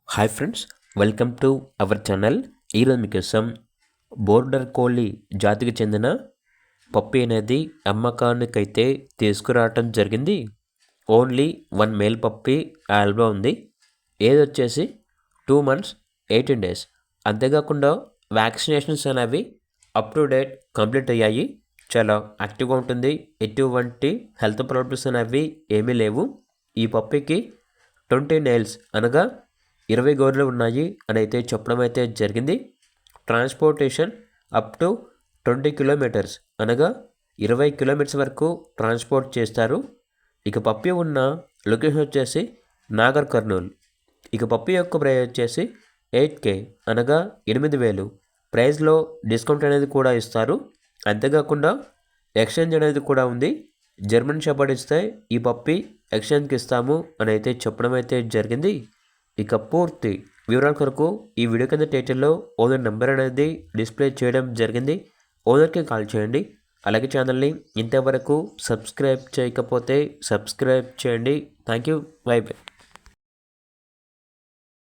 Hi friends, welcome to our channel. ఈరోజు మీకోసం border Coolie జాతికి చెందిన పప్పి అనేది అమ్మకానికైతే తీసుకురావటం జరిగింది. ఓన్లీ 1 మేల్ పప్పి అవైలబుల్ ఉంది. ఏజ్ వచ్చేసి 2 months 18 days. అంతేకాకుండా వ్యాక్సినేషన్స్ అనేవి అప్ టు డేట్ కంప్లీట్ అయ్యాయి. చాలా యాక్టివ్గా ఉంటుంది. ఎటువంటి హెల్త్ ప్రాబ్లమ్స్ అనేవి ఏమీ లేవు. ఈ పప్పికి 20 nails అనగా 20 గోర్లు ఉన్నాయి అని అయితే చెప్పడం అయితే జరిగింది. ట్రాన్స్పోర్టేషన్ అప్ టు 20 kilometers అనగా 20 kilometers వరకు ట్రాన్స్పోర్ట్ చేస్తారు. ఇక పప్పి ఉన్న లొకేషన్ వచ్చేసి నాగర్ కర్నూల్. ఇక పప్పి యొక్క ప్రైస్ వచ్చేసి 8K అనగా 8,000. ప్రైస్లో డిస్కౌంట్ అనేది కూడా ఇస్తారు. అంతేకాకుండా ఎక్స్చేంజ్ అనేది కూడా ఉంది. జర్మన్ షెపర్డ్ ఇస్తే ఈ పప్పి ఎక్స్చేంజ్కి ఇస్తాము అని అయితే చెప్పడం అయితే జరిగింది. ఇక పూర్తి వివరాల కొరకు ఈ వీడియో కింద టైటిల్లో ఓనర్ నెంబర్ అనేది డిస్ప్లే చేయడం జరిగింది. ఓనర్కి కాల్ చేయండి. అలాగే ఛానల్ని ఇంతవరకు సబ్స్క్రైబ్ చేయకపోతే సబ్స్క్రైబ్ చేయండి. Thank you. By by.